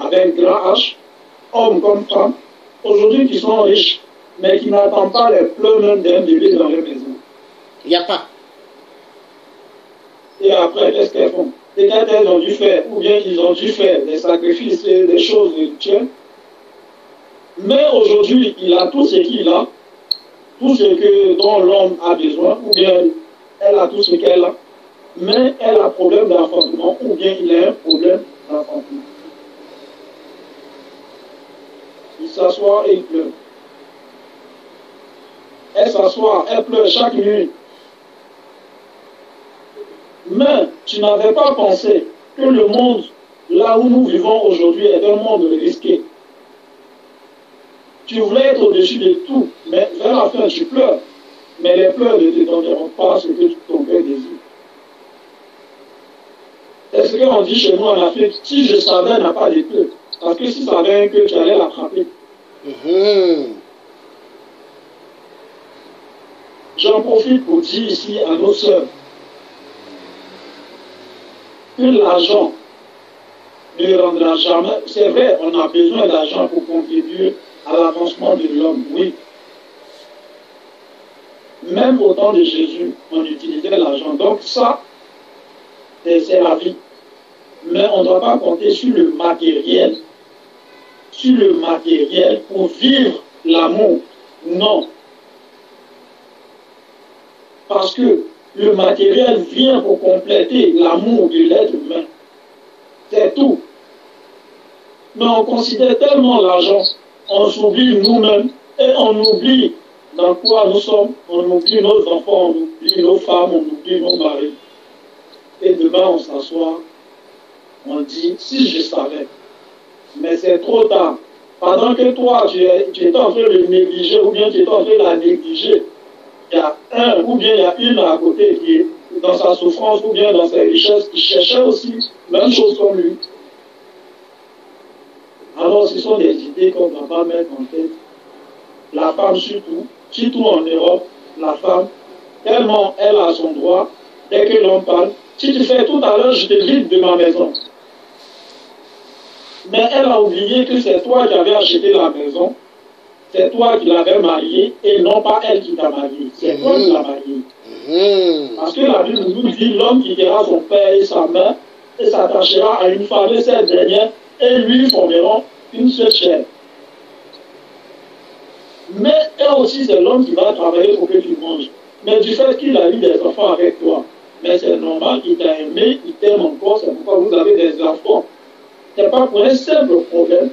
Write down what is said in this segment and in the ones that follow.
avec grand H, hommes comme femmes, aujourd'hui qui sont riches, mais qui n'attendent pas les pleurs même d'un bébé dans leur maison. Il n'y a pas. Et après, qu'est-ce qu'elles font? Peut-être elles ont dû faire, ou bien ils ont dû faire des sacrifices et des choses rituelles. Mais aujourd'hui, il a tout ce qu'il a, tout ce dont l'homme a besoin, ou bien elle a tout ce qu'elle a, mais elle a un problème d'enfantement, ou bien il a un problème d'enfantement. Il s'assoit et il pleure. Elle s'assoit, elle pleure chaque nuit. Mais tu n'avais pas pensé que le monde, là où nous vivons aujourd'hui, est un monde risqué. Tu voulais être au-dessus de tout, mais vers la fin, tu pleures. Mais les pleurs ne te donneront pas ce que ton cœur désire. C'est ce qu'on dit chez nous en Afrique, si je savais, n'a pas de queue. Parce que si ça avait un queue, tu allais l'attraper. J'en profite pour dire ici à nos sœurs que l'argent ne rendra jamais. C'est vrai, on a besoin d'argent pour contribuer à l'avancement de l'homme, oui. Même au temps de Jésus, on utilisait l'argent. Donc ça, c'est la vie. Mais on ne doit pas compter sur le matériel pour vivre l'amour. Non. Parce que le matériel vient pour compléter l'amour de l'être humain. C'est tout. Mais on considère tellement l'argent, on s'oublie nous-mêmes et on oublie dans quoi nous sommes, on oublie nos enfants, on oublie nos femmes, on oublie nos maris. Et demain on s'assoit, on dit, si je savais. Mais c'est trop tard. Pendant que toi, tu es en train de négliger, ou bien tu es en train de la négliger, il y a un, ou bien il y a une à côté qui est dans sa souffrance, ou bien dans ses richesses, qui cherchait aussi même chose comme lui. Alors, ce sont des idées qu'on ne va pas mettre en tête. La femme surtout en Europe, la femme, tellement elle a son droit, dès que l'on parle, si tu fais tout à l'heure, je te vide de ma maison. Mais elle a oublié que c'est toi qui avais acheté la maison, c'est toi qui l'avais mariée, et non pas elle qui t'a mariée. C'est toi qui l'as mariée. Parce que la Bible nous dit, l'homme quittera son père et sa mère, et s'attachera à une femme, et cette dernière, et lui formeront une seule chair. Mais elle aussi, c'est l'homme qui va travailler pour que tu manges. Mais du fait qu'il a eu des enfants avec toi, mais c'est normal, il t'a aimé, il t'aime encore, c'est pourquoi vous avez des enfants. Ce n'est pas pour un simple problème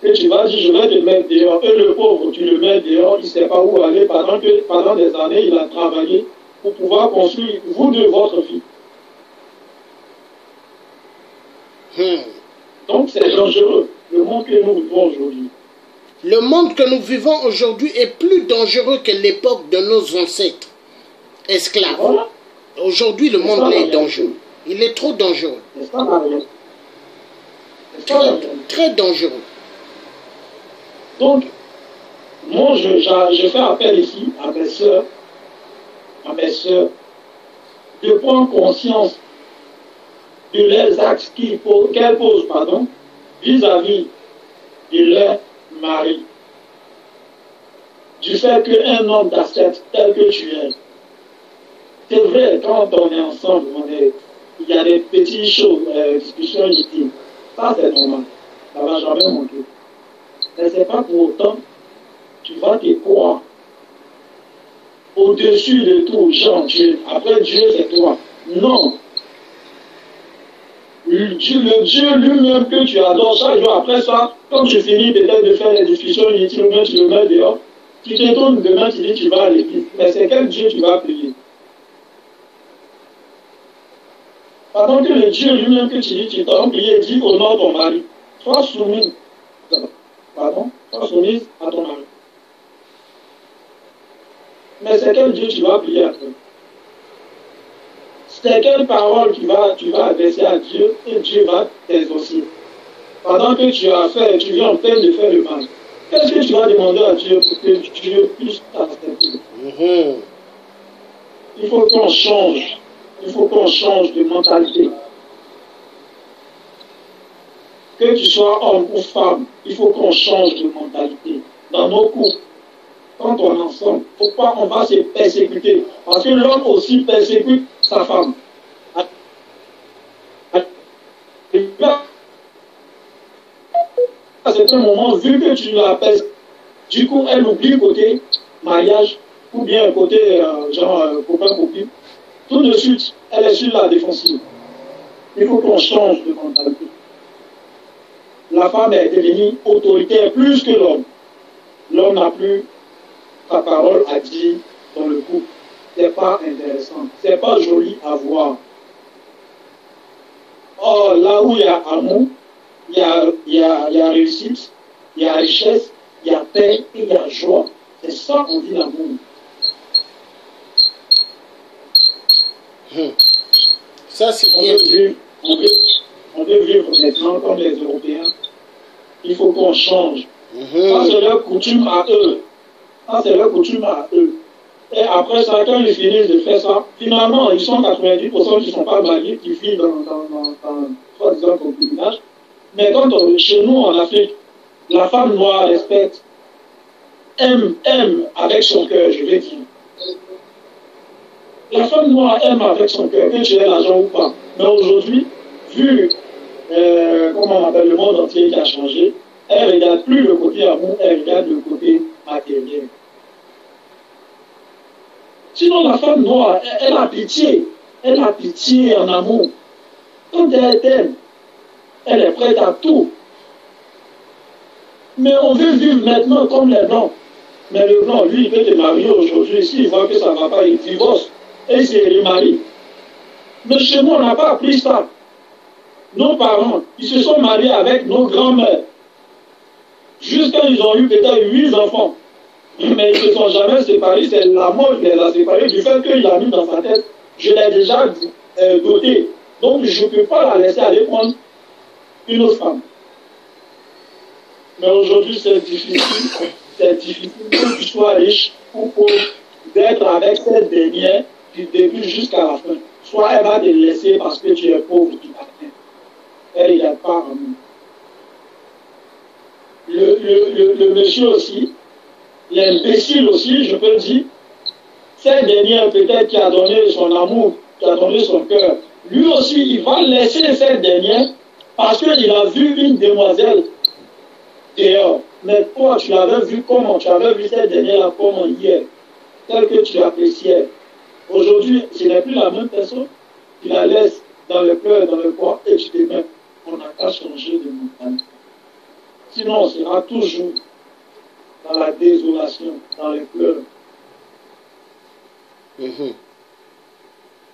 que tu vas dire, je vais te mettre dehors. Et le pauvre, tu le mets dehors, il ne sait pas où aller, pendant des années, il a travaillé pour pouvoir construire, vous deux, votre fille. Donc c'est dangereux, le monde que nous vivons aujourd'hui. Le monde que nous vivons aujourd'hui est plus dangereux que l'époque de nos ancêtres esclaves. Voilà. Aujourd'hui, le monde est dangereux. Il est trop dangereux. Très dangereux. Donc, moi, je fais appel ici à mes soeurs, de prendre conscience de leurs actes qu'elles posent vis-à-vis de leur mari. Du fait qu'un homme t'accepte tel que tu es. C'est vrai, quand on est ensemble, il y a des petites choses, discussions inutiles. Ça, c'est normal. Ça ne va jamais manquer. Mais ce n'est pas pour autant tu vas te croire au-dessus de tout, genre Dieu. Après Dieu, c'est toi. Non. Le Dieu lui-même que tu adores chaque jour, après ça, quand tu finis peut-être de faire les discussions inutiles, ou bien tu le mets dehors, tu te tournes demain, tu dis tu vas à l'église. Mais c'est quel Dieu tu vas prier? Pendant que le Dieu lui-même que tu dis, tu t'en prier, dit honore ton mari. Sois soumis. Sois soumise à ton mari. Mais c'est quel Dieu tu vas prier après? C'est quelle parole tu vas adresser à Dieu et Dieu va t'exaucer. Pendant que tu as fait, tu viens en peine de faire le mal. Qu'est-ce que tu vas demander à Dieu pour que Dieu puisse t'accepter? Il faut qu'on change. Il faut qu'on change de mentalité. que tu sois homme ou femme, il faut qu'on change de mentalité. Dans nos couples, quand on est ensemble, pourquoi on va se persécuter? Parce que l'homme aussi persécute sa femme. À certains moments, vu que tu la pèses, du coup, elle oublie le côté mariage ou bien le côté copain-copine. Tout de suite, elle est sur la défensive. Il faut qu'on change de mentalité. La femme est devenue autoritaire plus que l'homme. L'homme n'a plus sa parole à dire dans le couple. C'est pas intéressant. C'est pas joli à voir. Or, là où il y a amour, il y a réussite, il y a richesse, il y a paix et il y a joie. C'est ça qu'on dit l'amour. Ça, c'est on veut vivre maintenant comme les Européens. Il faut qu'on change. Ça, c'est leur coutume à eux. Ça, c'est leur coutume à eux. Et après ça, quand ils finissent de faire ça, finalement, ils sont 90% qui ne sont pas mariés, qui vivent dans soi-disant concubinage. Mais quand chez nous, en Afrique, la femme noire respecte, aime avec son cœur, je vais dire. La femme noire aime avec son cœur, que tu aies l'argent ou pas. Mais aujourd'hui, vu comment on appelle le monde entier qui a changé, elle ne regarde plus le côté amour, elle regarde le côté matériel. Sinon, la femme noire, elle a pitié. Elle a pitié en amour. Quand elle t'aime, elle est prête à tout. Mais on veut vivre maintenant comme les blancs. Mais le blanc, lui, il peut te marier aujourd'hui. S'il voit que ça ne va pas, il divorce. Et il se remarie. Mais chez nous, on n'a pas appris ça. Nos parents, ils se sont mariés avec nos grands-mères. Jusqu'à ils ont eu peut-être 8 enfants. Mais ils ne se sont jamais séparés. C'est la mort qui les a séparés du fait qu'il a mis dans sa tête. Je l'ai déjà doté. Donc, je ne peux pas la laisser aller prendre une autre femme. Mais aujourd'hui, c'est difficile. C'est difficile que tu sois riche ou pauvre d'être avec cette dernière du début jusqu'à la fin. Soit elle va te laisser parce que tu es pauvre du matin. Elle n'y a pas en nous. Le monsieur aussi, l'imbécile aussi, je peux dire, cette dernière peut-être qui a donné son amour, qui a donné son cœur, lui aussi, il va laisser cette dernière parce qu'il a vu une demoiselle dehors. Mais toi, tu l'avais vu comment? Tu avais vu cette dernière-là comment hier, telle que tu l'appréciais. Aujourd'hui, ce n'est plus la même personne. Tu la laisses dans le cœur, dans le corps, et tu te mets. On n'a qu'à changer de mentalité. Sinon, on sera toujours dans la désolation, dans les pleurs.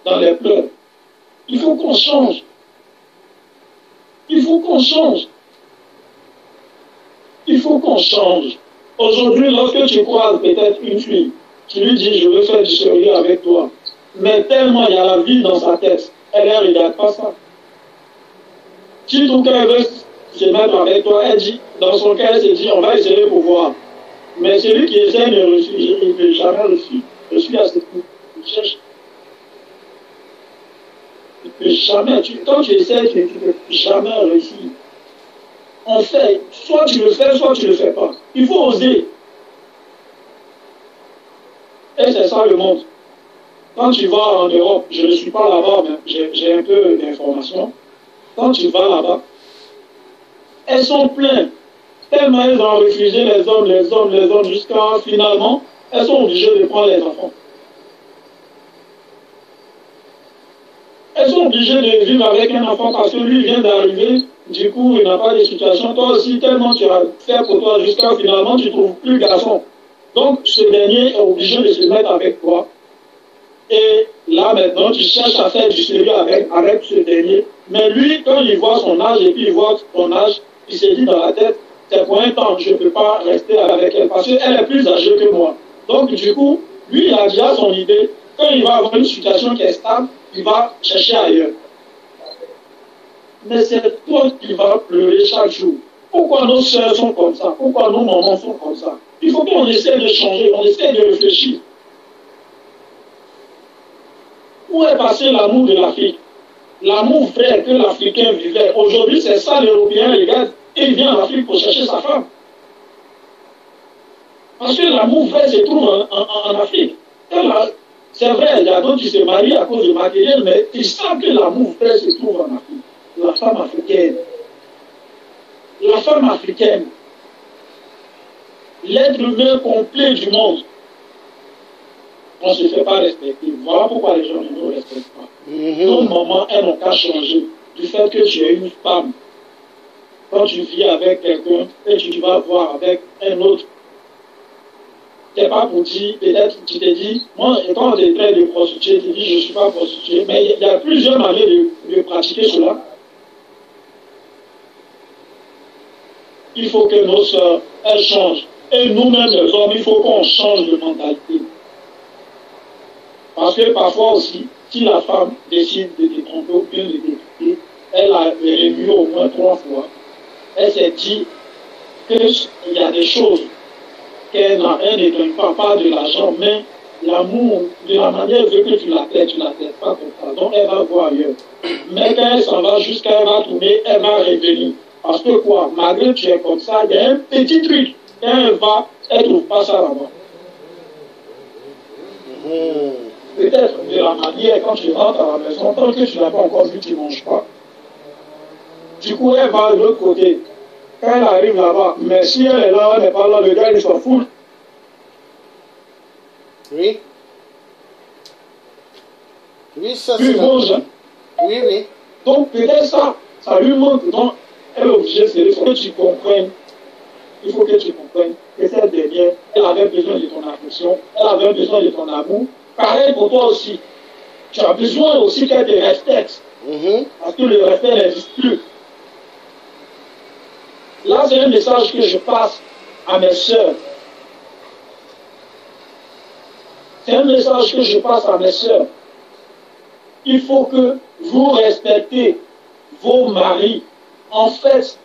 Dans les pleurs. Il faut qu'on change. Il faut qu'on change. Il faut qu'on change. Aujourd'hui, lorsque tu croises peut-être une fille, tu lui dis, je veux faire du sérieux avec toi. Mais tellement il y a la vie dans sa tête, elle ne regarde pas ça. Si tout cas elle veut se mettre avec toi, elle dit, dans son cas, elle se dit, on va essayer pour voir. Mais celui qui essaie de réussir, il ne peut jamais réussir. Je suis à ce point. Il cherche. Il ne peut jamais. Quand tu essaies, tu ne peux jamais réussir. En fait, soit tu le fais, soit tu ne le fais pas. Il faut oser. Et c'est ça le monde. Quand tu vas en Europe, je ne suis pas là-bas, mais j'ai un peu d'informations. Quand tu vas là-bas, elles sont pleines. Tellement elles ont refusé les hommes, jusqu'à finalement, elles sont obligées de prendre les enfants. Elles sont obligées de vivre avec un enfant parce que lui vient d'arriver, du coup, il n'a pas de situation. Toi aussi, tellement tu as fait pour toi, jusqu'à finalement, tu ne trouves plus garçon. Donc, ce dernier est obligé de se mettre avec toi. Et là, maintenant, tu cherches à faire du sérieux avec ce dernier. Mais lui, quand il voit son âge et puis il voit ton âge, il se dit dans la tête, c'est pour un temps, je ne peux pas rester avec elle parce qu'elle est plus âgée que moi. Donc, du coup, lui, il a déjà son idée. Quand il va avoir une situation qui est stable, il va chercher ailleurs. Mais c'est toi qui vas pleurer chaque jour. Pourquoi nos soeurs sont comme ça? Pourquoi nos mamans sont comme ça? Il faut qu'on essaie de changer, on essaie de réfléchir. Où est passé l'amour de la fille? l'amour vrai que l'Africain vivait. Aujourd'hui, c'est ça l'Européen, les gars, et il vient en Afrique pour chercher sa femme. Parce que l'amour vrai se trouve en Afrique. C'est vrai, il y a d'autres qui se marient à cause du matériel, mais ils savent que l'amour vrai se trouve en Afrique. La femme africaine. La femme africaine. L'être humain complet du monde. On ne se fait pas respecter. Voilà pourquoi les gens ne nous respectent pas. Nos mamans, elles n'ont qu'à changer. Du fait que tu es une femme, quand tu vis avec quelqu'un et tu vas voir avec un autre, c'est pas pour dire, peut-être tu te dis, moi, quand tu es prêt de prostituer, tu dis, je ne suis pas prostituée. Mais il y a plusieurs manières de pratiquer cela. Il faut que nos sœurs, elles changent. Et nous-mêmes, les hommes, il faut qu'on change de mentalité. Parce que parfois aussi, si la femme décide de te tromper ou bien de t'écouter, elle a remué au moins 3 fois. Elle s'est dit qu'il y a des choses qu'elle ne donne pas de l'argent, mais l'amour, de la manière que tu la traites pas comme ça. Donc elle va voir ailleurs. Mais quand elle s'en va, jusqu'à elle va tourner, elle va revenir. Parce que quoi, malgré que tu es comme ça, il y a un petit truc. Quand elle va, elle ne trouve pas ça là-bas. Peut-être de la manière, quand tu rentres à la maison, tant que tu n'as pas encore vu, tu ne manges pas. Du coup, elle va de l'autre côté. Quand elle arrive là-bas, mais si elle est là, elle n'est pas là, le gars, il s'en fout. Oui. Oui, ça c'est ça. Oui, oui. Donc, peut-être ça lui manque. Donc, elle est obligée, il faut que tu comprennes. Il faut que tu comprennes que cette dernière, elle avait besoin de ton affection, elle avait besoin de ton amour. Pareil pour toi aussi. Tu as besoin aussi qu'elle te respecte. Parce que le respect n'existe plus. Là, c'est un message que je passe à mes sœurs. C'est un message que je passe à mes sœurs. Il faut que vous respectez vos maris. En fait,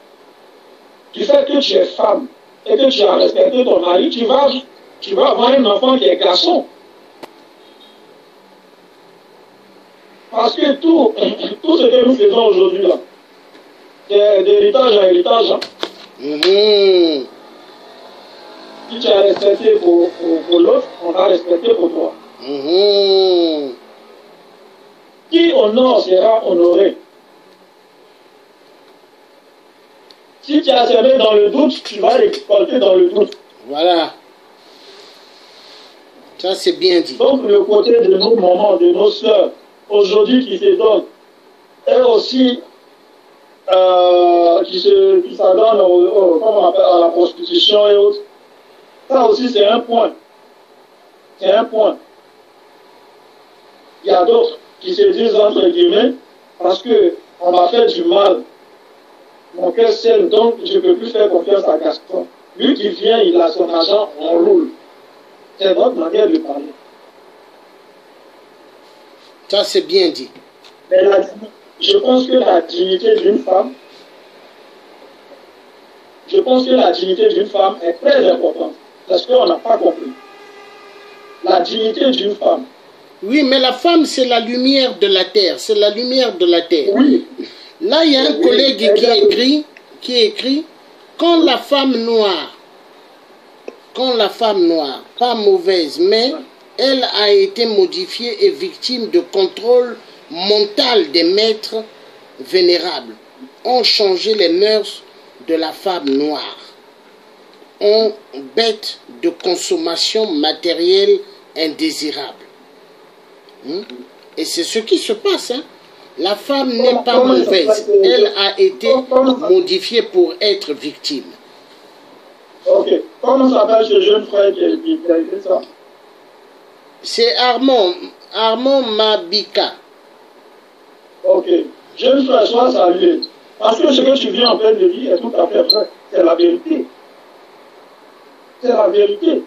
du fait que tu es femme et que tu as respecté ton mari, tu vas avoir un enfant qui est garçon. Parce que tout ce que nous faisons aujourd'hui, là, c'est d'héritage à héritage. Hein. Si tu as respecté pour l'autre, on va respecter pour toi. Qui honore sera honoré. Si tu as semé dans le doute, tu vas récolter dans le doute. Voilà. Ça, c'est bien dit. Donc, le côté de nos mamans, de nos soeurs, aujourd'hui qui se donnent, et aussi qui s'adonnent à la prostitution et autres, ça aussi c'est un point. C'est un point. Il y a d'autres qui se disent entre guillemets, parce qu'on m'a fait du mal. Mon cœur saigne, donc je ne peux plus faire confiance à Gaston. Lui qui vient, il a son argent, on roule. C'est votre manière de parler. Ça, c'est bien dit. Mais je pense que la dignité d'une femme, est très importante. Parce qu'on n'a pas compris. La dignité d'une femme. Oui, mais la femme, c'est la lumière de la terre. C'est la lumière de la terre. Oui. Là, il y a un collègue qui écrit, quand la femme noire, pas mauvaise, mais elle a été modifiée et victime de contrôle mental des maîtres vénérables, ont changé les mœurs de la femme noire, ont bête de consommation matérielle indésirable. Et c'est ce qui se passe. Hein? La femme n'est pas mauvaise. Elle a été modifiée pour être victime. Ok. Comment s'appelle ce jeune frère qui a écrit ça? C'est Armand Mabika. Ok. Jeune frère, sois salué. Parce que ce que tu viens en peine de dire est tout à fait vrai. C'est la vérité. C'est la vérité.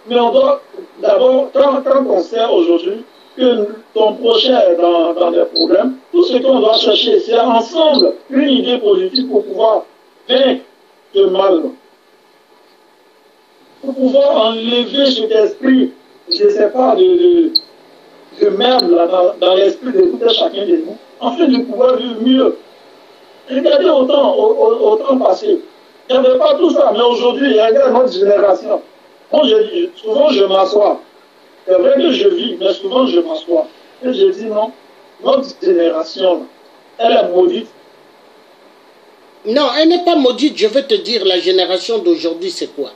Mais on doit, d'abord, quand on sait aujourd'hui que ton prochain est dans des problèmes, tout ce qu'on doit chercher, c'est ensemble une idée positive pour pouvoir vaincre ce mal. Pour pouvoir enlever cet esprit, je ne sais pas, de merde là, dans l'esprit de tout un chacun de nous, afin de pouvoir vivre mieux. Regardez au temps passé. Il n'y avait pas tout ça, mais aujourd'hui, il y a notre génération. Moi, souvent, je m'assois. C'est vrai que je vis, mais souvent, je m'assois. Et je dis non, notre génération, elle est maudite. Non, elle n'est pas maudite. Je vais te dire, la génération d'aujourd'hui, c'est quoi?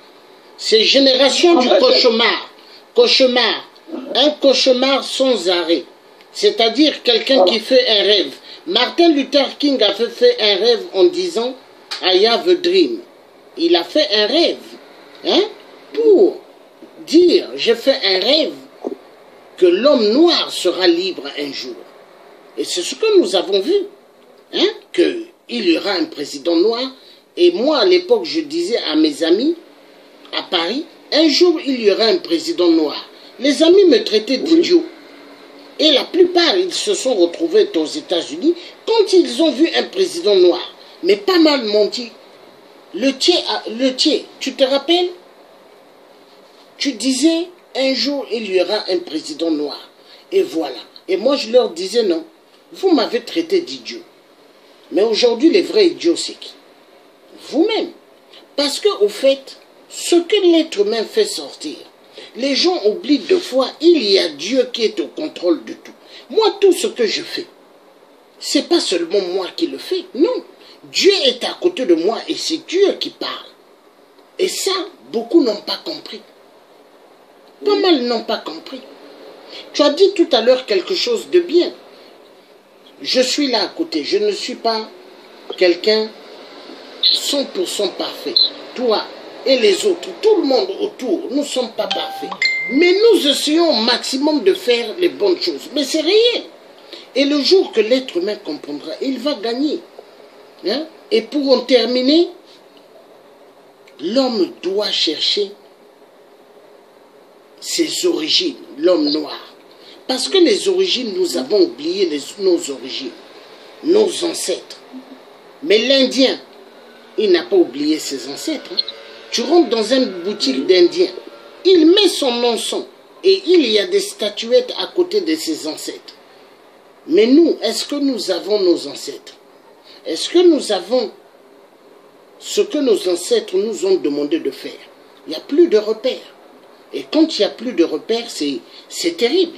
C'est génération du cauchemar. Cauchemar. Un cauchemar sans arrêt. C'est-à-dire quelqu'un qui fait un rêve. Martin Luther King a fait un rêve en disant « I have a dream ». Il a fait un rêve, hein, pour dire « j'ai fait un rêve que l'homme noir sera libre un jour ». Et c'est ce que nous avons vu, hein, qu'il y aura un président noir. Et moi, à l'époque, je disais à mes amis, à Paris, un jour, il y aura un président noir. Les amis me traitaient d'idiot. Et la plupart, ils se sont retrouvés aux États-Unis quand ils ont vu un président noir. Mais pas mal m'ont dit, le tien, tu te rappelles? Tu disais, un jour, il y aura un président noir. Et voilà. Et moi, je leur disais, non, vous m'avez traité d'idiot. Mais aujourd'hui, les vrais idiots, c'est qui? Vous-même. Parce que, au fait, ce que l'être humain fait sortir, les gens oublient de fois, il y a Dieu qui est au contrôle de tout. Moi, tout ce que je fais, c'est pas seulement moi qui le fais, non. Dieu est à côté de moi et c'est Dieu qui parle. Et ça, beaucoup n'ont pas compris. Pas mal n'ont pas compris. Tu as dit tout à l'heure quelque chose de bien. Je suis là à côté, je ne suis pas quelqu'un 100% parfait. Toi et les autres, tout le monde autour, nous ne sommes pas parfaits. Mais nous essayons au maximum de faire les bonnes choses. Mais c'est réel. Et le jour que l'être humain comprendra, il va gagner. Hein? Et pour en terminer, l'homme doit chercher ses origines, l'homme noir. Parce que les origines, nous avons oublié nos origines, nos ancêtres. Mais l'Indien, il n'a pas oublié ses ancêtres. Hein? Tu rentres dans une boutique d'Indien, il met son encens et il y a des statuettes à côté de ses ancêtres. Mais nous, est-ce que nous avons nos ancêtres? Est-ce que nous avons ce que nos ancêtres nous ont demandé de faire? Il n'y a plus de repères. Et quand il n'y a plus de repères, c'est terrible.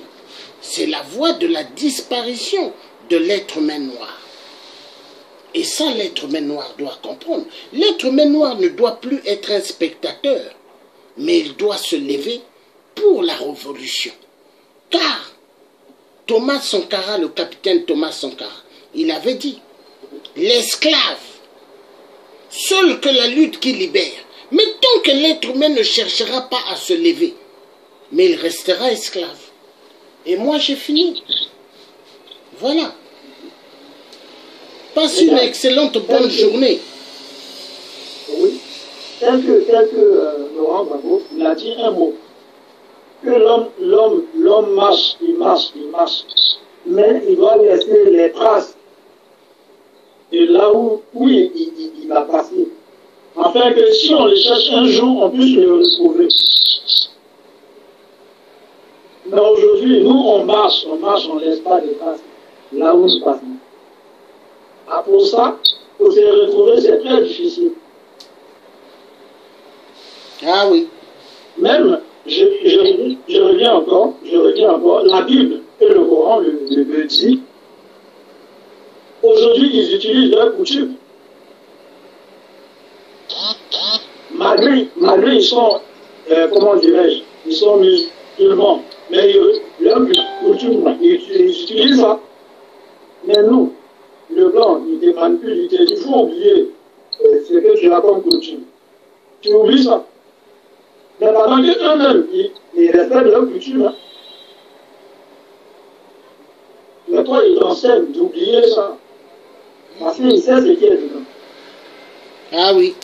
C'est la voie de la disparition de l'être humain noir. Et ça, l'être humain noir doit comprendre. L'être humain noir ne doit plus être un spectateur, mais il doit se lever pour la révolution. Car Thomas Sankara, le capitaine Thomas Sankara, il avait dit, l'esclave, seul que la lutte qui libère. Mais tant que l'être humain ne cherchera pas à se lever, mais il restera esclave. Et moi, j'ai fini. Voilà. Passe une excellente bonne journée. Oui. Tel que Laurent Gbagbo, il a dit un mot. Que l'homme marche, il marche. Mais il doit laisser les traces de là où il a passé. Afin que si on le cherche un jour, on puisse le retrouver. Mais aujourd'hui, nous, on marche, on ne laisse pas de traces là où nous passons. Ah, pour ça, pour se retrouver, c'est très difficile. Ah oui. Même, je reviens encore, la Bible et le Coran le dit. Aujourd'hui, ils utilisent leur coutume. Malgré ils sont, comment dirais-je, ils sont musulmans, mais leur coutume, ils utilisent ça. Mais nous, le blanc, il te manipule, il te dit, il faut oublier ce que tu as comme coutume. Tu oublies ça. Mais pendant qu'eux-mêmes, ils respectent leur coutume. Hein. Mais toi, ils t'enseignent d'oublier ça. Parce qu'ils savent ce qui est dedans. Ah oui.